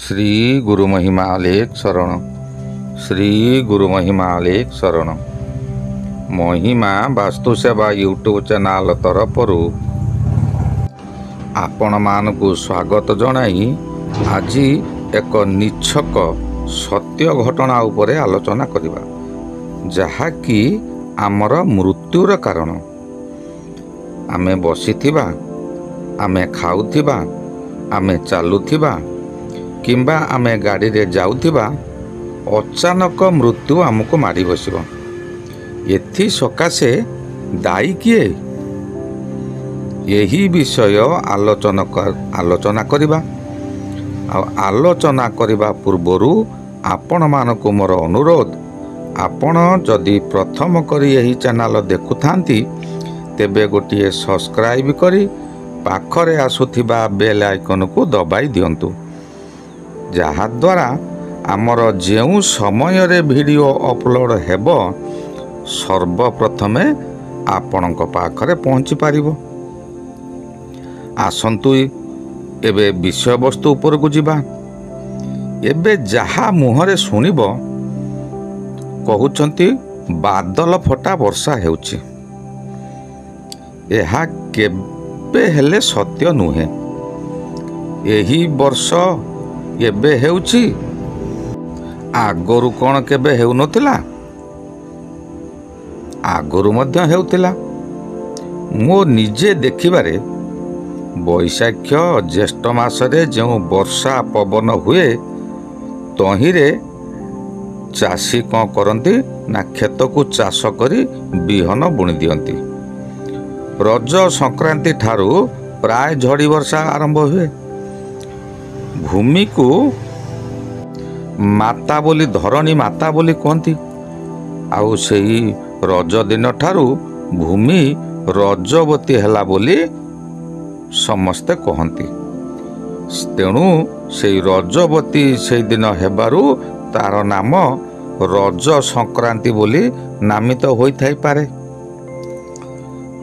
श्री गुरु महिमा अलेख शरण। श्री गुरु महिमा अलेख शरण। महिमा वास्तु सेवा यूट्यूब चैनल तरफरु आपण मानकु स्वागत जणाई आज एक निछक सत्य घटना उपरे आलोचना करिबा, जहाँकि आमर मृत्युर कारण। आमे बसिथिबा, आमे खाउथिबा, आमे चालुथिबा किंबा आमे गाड़ी रे जाउथिबा, अचानक मृत्यु आमको मारी बसिबो। एथि सकाशे दायी किए? यही विषय आलोचना करिबा। आलोचना करिबा पूर्वरु आपण मानकु मोर अनुरोध, आपण जदि प्रथम करी यही चैनल देखुथांती तेबे गोटिए सब्सक्राइब करी पाखरे आसुथिबा बेल आइकन को दबाई दियंतु, जहाद्वारा आमर जेउ समय रे वीडियो अपलोड हेबो सर्वप्रथमे आपणक पाखरे पहुँची पारिबो। आसंतु एबे विषय वस्तु उपर को जिबा। एबे जहा मुहरे सुनिबो कहउचंती बादल फटा वर्षा हेउची। एहा केबे हेले सत्य नुहे। एही वर्ष एबे हेउची, आगरु कौन केबे हेउ नथिला? आगरु मध्य हेउतिला। मो निजे देखिबारे बैशाख ज्येष्ठ मासरे जो वर्षा पवन हुए, तहिरे चाषी कौन करती ना खेत को चाष करी बिहन बुणी दियंती। रज संक्रांति ठारू प्राय झड़ी वर्षा आरंभ हुए। भूमि को माता बोली, धरणी माता बोली कहती। आउ सेही रज दिन ठारू भूमि रजवती हैला बोली समस्ते कहती। तेणु से रजवती से दिन हेबारू तार नाम रज संक्रांति बोली नामित होई थाई पारे।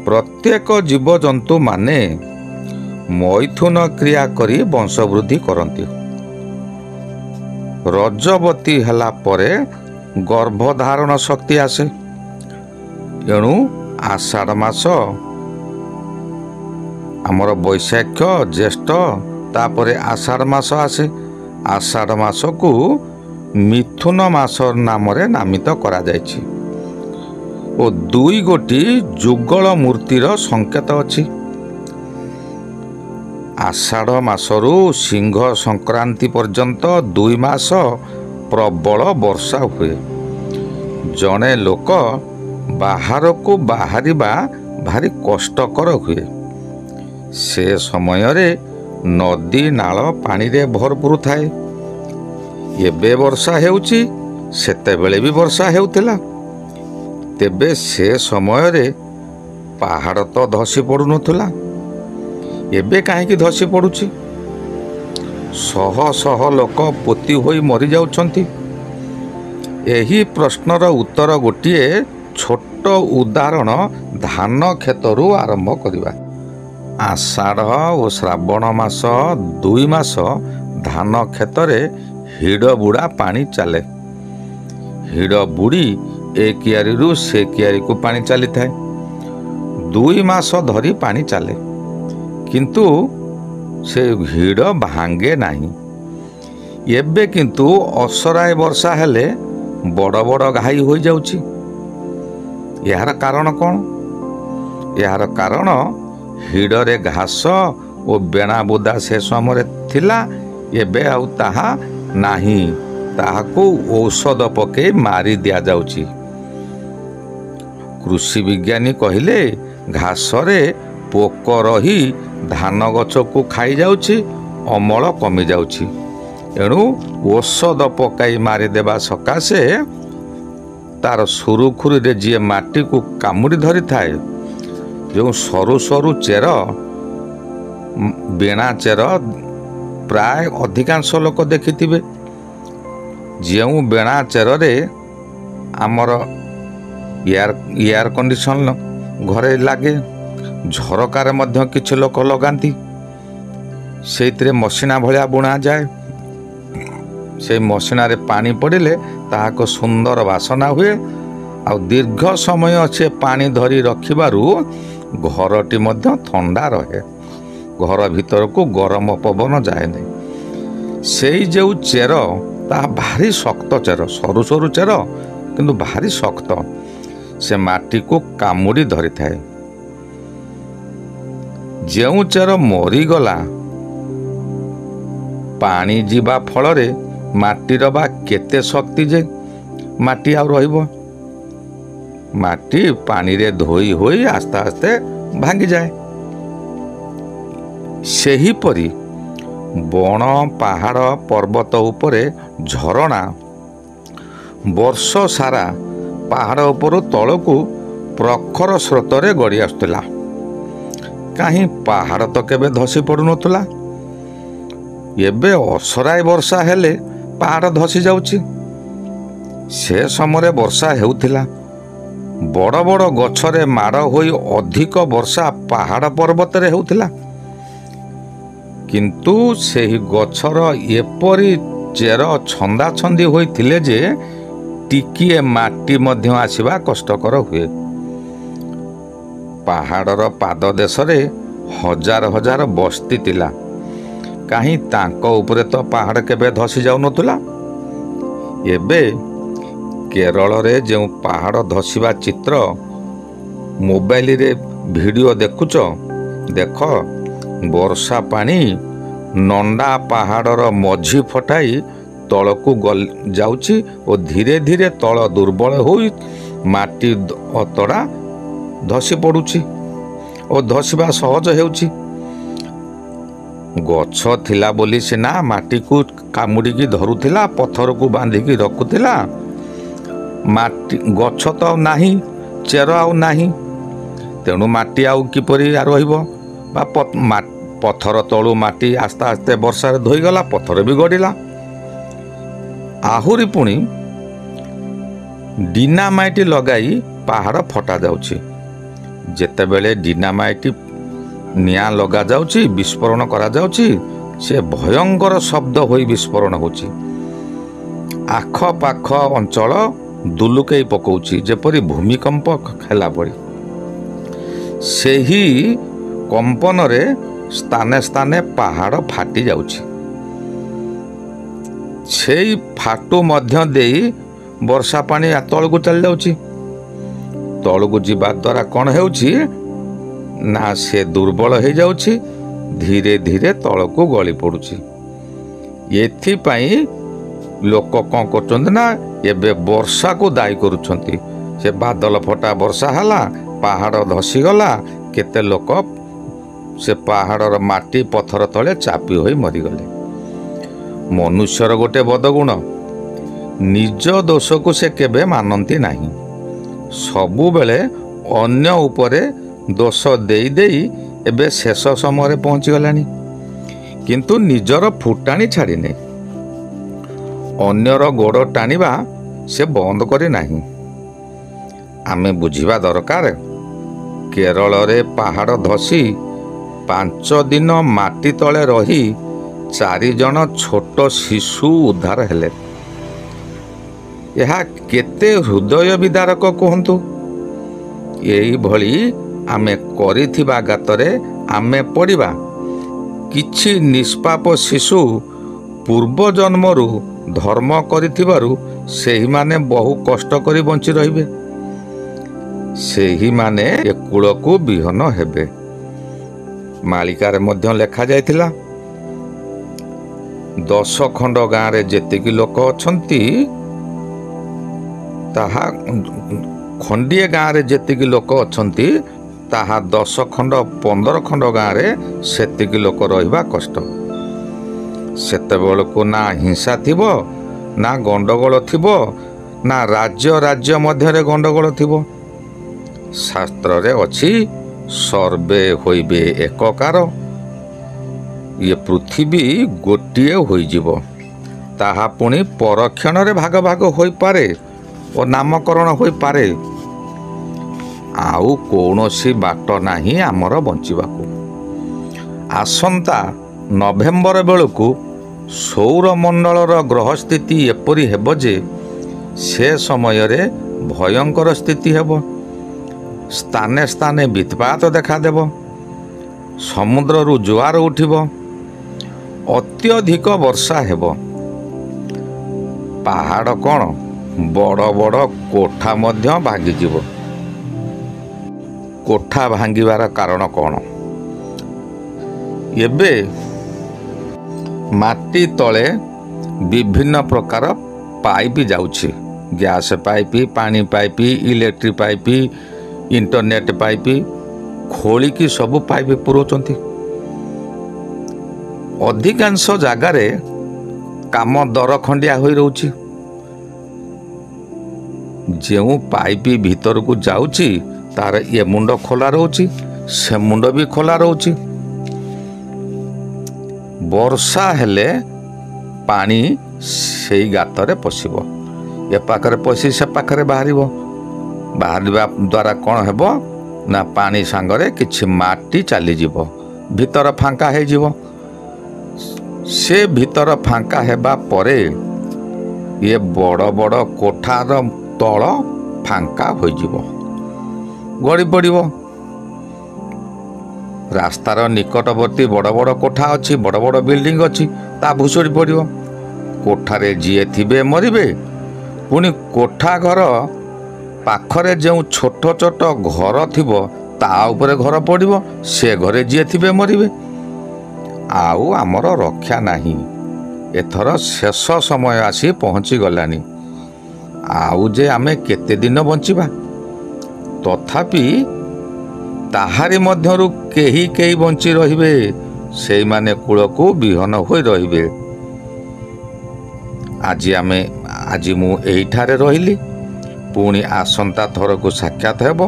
प्रत्येक जीवजंतु माने मैथुन क्रिया करी वंशवृद्धि करती। रजवती हला परे गर्भधारण शक्ति आसे। एणु आषाढ़ मास आमर बैशाख ज्येष्ठ तापरे आषाढ़ मास आसे। आषाढ़ मास को मिथुन मास नाम रे नामित करा जायछि। ओ दुई गोटी जुगल मूर्तिर संकेत अछि। आषाढ़ मासरू सिंह संक्रांति पर्यंत 2 मास प्रबल वर्षा हुए। जने लोक बाहर को बाहरिबा भारी कष्टकर हुए। से समय रे नदी नाल पानी रे भरपूर थाए। एबे वर्षा हेउची, सेतेबेले भी वर्षा हेउतिला। तेबे से समय रे पहाड़ तो धसी पड़ू नथुला। एबे काहेकि धसी पड़ुची? शह शह लोक पोती होई मरी जाउछंती। एही प्रश्नर उत्तर गोटिए छोट उदाहरण धान खेतरू आरंभ करिबा। आषाढ़ और श्रावण मास 2 मास धान खेतरे हिड़ बुड़ा पानी चले। हिड़ बुड़ी ए कियारी से कियारी को पानी चली थाए। 2 मास धरी पानी चले, किंतु से हिड़ भांगे नहीं। एबे किंतु असराय वर्षा हेले बड़ बड़ घाई हो जाउची। यार कारण कौन? यार कारण हिड़रे घास और बेणा बुदा से समय थिला, एबे आउ ताहा नाही। ताहाकू औषध पके मारी दिया जाउची। कृषि विज्ञानी कहिले घासरे पोक रही धान गछ को खाई जाउची, अमल कमी जाउची। एणु औषध पकाई मारी देबा सकाशे तार सुरुखुरी रे जी माटी को कामुड़ी धरी थाए, जो सरू सरू चेर बेणा चेर प्राय अधिकांश लोक देखिथिबे। जेउ बेणा चेर रे आमर एयर कंडीशन घरे लागे, झरकार मध्य किछि लोक लगांती। सेइतरे मसिना भलिया बुणा जाए। ସେଇ ମସିଣାରେ ପାଣି ପଡ଼ିଲେ ତାହାକୁ ସୁନ୍ଦର ବାସନା ହୁଏ। ଆଉ ଦୀର୍ଘ ସମୟ ସେ ପାଣି ଧରି ରଖିବାରୁ ଘରଟି ମଧ୍ୟ ଥଣ୍ଡା ରହେ। ଘର ଭିତରକୁ ଗରମ ପବନ ଯାଏନି। ସେଇ ଯେଉଁ ଚେର ତାହା ଭାରି ଶକ୍ତ ଚେର, ସରୁ ସରୁ ଚେର କିନ୍ତୁ ଭାରି ଶକ୍ତ। ସେ ମାଟିକୁ କାମୁଡ଼ି ଧରିଥାଏ। ଯେଉଁ ଚେର ମରିଗଲା, ପାଣି ଯିବା ଫଳରେ ମାଟିର ବା କେତେ ଶକ୍ତି ଯେ ମାଟି ଆଉ ରହିବ। ମାଟି ପାଣିରେ ଧୋଇ ହୋଇ ଆସ୍ତେ ଆସ୍ତେ ଭାଙ୍ଗିଯାଏ। ସେହିପରି ବଣ, ପାହାଡ଼, ପର୍ବତ ଉପରେ ଝରଣା ବର୍ଷ ସାରା ପାହାଡ଼ ଉପରୁ ତଳକୁ ପ୍ରଖର ସ୍ରୋତରେ ଗଡ଼ି ଆସୁଥିଲା। କାହିଁ ପାହାଡ଼ ତ କେବେ ଧସି ପଡ଼ୁନଥିଲା। ଏବେ ଅସରାଏ ବର୍ଷା ହେଲେ ପାହାଡ଼ ଧସି ଯାଉଛି। ସେ ସମୟରେ ବର୍ଷା ହେଉଥିଲା। ବଡ଼ ବଡ଼ ଗଛରେ ମାଡ଼ ହୋଇ ଅଧିକ ବର୍ଷା ପାହାଡ଼ ପର୍ବତରେ ହେଉଥିଲା। କିନ୍ତୁ ସେହି ଗଛର ଏପରି ଚେର ଛନ୍ଦାଛନ୍ଦି ହୋଇଥିଲେ ଯେ ଟିକିଏ ମାଟି ମଧ୍ୟ ଆସିବା କଷ୍ଟକର ହୁଏ। ପାହାଡ଼ର ପାଦଦେଶରେ ହଜାର ହଜାର ବସ୍ତି ଥିଲା। କାହିଁ ତାଙ୍କ ଉପରେ ତ ପାହାଡ଼ କେବେ ଧସି ଯାଉନଥିଲା। ଏବେ କେରଳରେ ଯେଉଁ ପାହାଡ଼ ଧସିବା ଚିତ୍ର ମୋବାଇଲରେ ଭିଡ଼ିଓ ଦେଖୁଛ, ଦେଖ ବର୍ଷା ପାଣି ନଣ୍ଡା ପାହାଡ଼ର ମଝି ଫଟାଇ ତଳକୁ ଯାଉଛି ଓ ଧୀରେ ଧୀରେ ତଳ ଦୁର୍ବଳ ହୋଇ ମାଟି ଅତଡ଼ା ଧସି ପଡ଼ୁଛି ଓ ଧସିବା ସହଜ ହେଉଛି। ଗଛ ଥିଲା ବୋଲି ସିନା ମାଟିକୁ କାମୁଡ଼ିକି ଧରୁଥିଲା, ପଥରକୁ ବାନ୍ଧିକି ରଖୁଥିଲା। ମାଟି ଗଛ ତ ଆଉ ନାହିଁ, ଚେର ଆଉ ନାହିଁ, ତେଣୁ ମାଟି ଆଉ କିପରି ରହିବ? ବା ପଥର ତଳୁ ମାଟି ଆସ୍ତେ ଆସ୍ତେ ବର୍ଷାରେ ଧୋଇଗଲା, ପଥର ବି ଗଡ଼ିଲା। ଆହୁରି ପୁଣି ଡିନାମାଇଟ ଲଗାଇ ପାହାଡ଼ ଫଟା ଯାଉଛି। ଯେତେବେଳେ ଡିନାମାଇଟ ନିଆଁ ଲଗାଯାଉଛି, ବିସ୍ଫୋରଣ କରାଯାଉଛି, ସେ ଭୟଙ୍କର ଶବ୍ଦ ହୋଇ ବିସ୍ଫୋରଣ ହେଉଛି। ଆଖପାଖ ଅଞ୍ଚଳ ଦୁଲୁକେଇ ପକାଉଛି, ଯେପରି ଭୂମିକମ୍ପ ହେଲା ପରି। ସେହି କମ୍ପନରେ ସ୍ଥାନେ ସ୍ଥାନେ ପାହାଡ଼ ଫାଟି ଯାଉଛି। ସେଇ ଫାଟୁ ମଧ୍ୟ ଦେଇ ବର୍ଷା ପାଣି ତଳକୁ ଚାଲି ଯାଉଛି। ତଳକୁ ଯିବା ଦ୍ୱାରା କ'ଣ ହେଉଛି ନା ସେ ଦୁର୍ବଳ ହେଇଯାଉଛି, ଧୀରେ ଧୀରେ ତଳକୁ ଗଳି ପଡ଼ୁଛି। ଏଥିପାଇଁ ଲୋକ କ'ଣ କରୁଛନ୍ତି ନା ଏବେ ବର୍ଷାକୁ ଦାୟୀ କରୁଛନ୍ତି। ସେ ବାଦଲ ଫଟା ବର୍ଷା ହେଲା, ପାହାଡ଼ ଧସିଗଲା, କେତେ ଲୋକ ସେ ପାହାଡ଼ର ମାଟି ପଥର ତଳେ ଚାପି ହୋଇ ମରିଗଲେ। ମନୁଷ୍ୟର ଗୋଟେ ବଦଗୁଣ, ନିଜ ଦୋଷକୁ ସେ କେବେ ମାନନ୍ତି ନାହିଁ। ସବୁବେଳେ ଅନ୍ୟ ଉପରେ ଦୋଷ ଦେଇ ଦେଇ ଏବେ ଶେଷ ସମୟରେ ପହଞ୍ଚିଗଲାଣି, କିନ୍ତୁ ନିଜର ଫୁଟାଣି ଛାଡ଼ିନି। ଅନ୍ୟର ଗୋଡ଼ ଟାଣିବା ସେ ବନ୍ଦ କରି ନାହିଁ। ଆମେ ବୁଝିବା ଦରକାର, କେରଳରେ ପାହାଡ଼ ଧସି 5 ଦିନ ମାଟି ତଳେ ରହି 4 ଜଣ ଛୋଟ ଶିଶୁ ଉଦ୍ଧାର ହେଲେ। ଏହା କେତେ ହୃଦୟ ବିଦାରକ କୁହନ୍ତୁ। ଏଇଭଳି ଆମେ କରିଥିବା ଗାତରେ ଆମେ ପଡ଼ିବା। କିଛି ନିଷ୍ପାପ ଶିଶୁ ପୂର୍ବ ଜନ୍ମରୁ ଧର୍ମ କରିଥିବାରୁ ସେହିମାନେ ବହୁ କଷ୍ଟ କରି ବଞ୍ଚି ରହିବେ। ସେହିମାନେ ଏ କୂଳକୁ ବିହନ ହେବେ। ମାଳିକାରେ ମଧ୍ୟ ଲେଖାଯାଇଥିଲା, 10 ଖଣ୍ଡ ଗାଁରେ ଯେତିକି ଲୋକ ଅଛନ୍ତି ତାହା ଖଣ୍ଡିଏ ଗାଁରେ ଯେତିକି ଲୋକ ଅଛନ୍ତି ତାହା 10 ଖଣ୍ଡ 15 ଖଣ୍ଡ ଗାଁରେ ସେତିକି ଲୋକ ରହିବା କଷ୍ଟ। ସେତେବେଳକୁ ନା ହିଂସା ଥିବ, ନା ଗଣ୍ଡଗୋଳ ଥିବ, ନା ରାଜ୍ୟ ମଧ୍ୟରେ ଗଣ୍ଡଗୋଳ ଥିବ। ଶାସ୍ତ୍ରରେ ଅଛି, ସର୍ବେ ହୋଇବେ ଏକକାର। ଇଏ ପୃଥିବୀ ଗୋଟିଏ ହୋଇଯିବ। ତାହା ପୁଣି ପରକ୍ଷଣରେ ଭାଗ ଭାଗ ହୋଇପାରେ ଓ ନାମକରଣ ହୋଇପାରେ। ଆଉ କୌଣସି ବାଟ ନାହିଁ ଆମର ବଞ୍ଚିବାକୁ। ଆସନ୍ତା ନଭେମ୍ବର ବେଳକୁ ସୌରମଣ୍ଡଳର ଗ୍ରହ ସ୍ଥିତି ଏପରି ହେବ ଯେ ସେ ସମୟରେ ଭୟଙ୍କର ସ୍ଥିତି ହେବ। ସ୍ଥାନେ ସ୍ଥାନେ ବିତ୍ପାତ ଦେଖାଦେବ। ସମୁଦ୍ରରୁ ଜୁଆର ଉଠିବ। ଅତ୍ୟଧିକ ବର୍ଷା ହେବ। ପାହାଡ଼ କ'ଣ, ବଡ଼ ବଡ଼ କୋଠା ମଧ୍ୟ ଭାଙ୍ଗିଯିବ। କୋଠା ଭାଙ୍ଗିବାର କାରଣ କ'ଣ? ଏବେ ମାଟି ତଳେ ବିଭିନ୍ନ ପ୍ରକାର ପାଇପ୍ ଯାଉଛି। ଗ୍ୟାସ୍ ପାଇପ୍, ପାଣି pipe, electric pipe, internet pipe ଖୋଳିକି ସବୁ ପାଇପ୍ ପୁରଉଛନ୍ତି। ଅଧିକାଂଶ ଜାଗାରେ କାମ ଦରଖଣ୍ଡିଆ ହୋଇ ରହୁଛି। ଯେଉଁ ପାଇପ୍ ଭିତରକୁ ଯାଉଛି ତାର ଏ ମୁଣ୍ଡ ଖୋଲା ରହୁଛି, ସେ ମୁଣ୍ଡ ବି ଖୋଲା ରହୁଛି। ବର୍ଷା ହେଲେ ପାଣି ସେଇ ଗାତରେ ପଶିବ। ଏ ପାଖରେ ପଶି ସେ ପାଖରେ ବାହାରିବ। ବାହାରିବା ଦ୍ୱାରା କ'ଣ ହେବ ନା ପାଣି ସାଙ୍ଗରେ କିଛି ମାଟି ଚାଲିଯିବ, ଭିତର ଫାଙ୍କା ହେଇଯିବ। ସେ ଭିତର ଫାଙ୍କା ହେବା ପରେ ଇଏ ବଡ଼ ବଡ଼ କୋଠାର ତଳ ଫାଙ୍କା ହୋଇଯିବ, ଗଡ଼ି ପଡ଼ିବ। ରାସ୍ତାର ନିକଟବର୍ତ୍ତୀ ବଡ଼ ବଡ଼ କୋଠା ଅଛି, ବଡ଼ ବଡ଼ ବିଲ୍ଡିଂ ଅଛି, ତା ଭୁଷୁଡ଼ି ପଡ଼ିବ। କୋଠାରେ ଯିଏ ଥିବେ ମରିବେ। ପୁଣି କୋଠା ଘର ପାଖରେ ଯେଉଁ ଛୋଟ ଛୋଟ ଘର ଥିବ ତା ଉପରେ ଘର ପଡ଼ିବ, ସେ ଘରେ ଯିଏ ଥିବେ ମରିବେ। ଆଉ ଆମର ରକ୍ଷା ନାହିଁ। ଏଥର ଶେଷ ସମୟ ଆସି ପହଞ୍ଚିଗଲାଣି। ଆଉ ଯେ ଆମେ କେତେ ଦିନ ବଞ୍ଚିବା? ତଥାପି ତାହାରି ମଧ୍ୟରୁ କେହି କେହି ବଞ୍ଚି ରହିବେ। ସେଇମାନେ କୂଳକୁ ବିହନ ହୋଇ ରହିବେ। ଆଜି ମୁଁ ଏଇଠାରେ ରହିଲି। ପୁଣି ଆସନ୍ତା ଥରକୁ ସାକ୍ଷାତ ହେବ।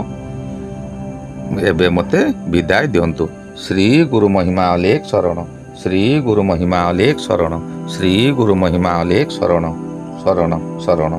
ଏବେ ମୋତେ ବିଦାୟ ଦିଅନ୍ତୁ। ଶ୍ରୀ ଗୁରୁ ମହିମା ଅଲେଖ ଶରଣ। ଶ୍ରୀ ଗୁରୁ ମହିମା ଅଲେଖ ଶରଣ। ଶ୍ରୀ ଗୁରୁ ମହିମା ଅଲେଖ ଶରଣ। ଶରଣ ଶରଣ।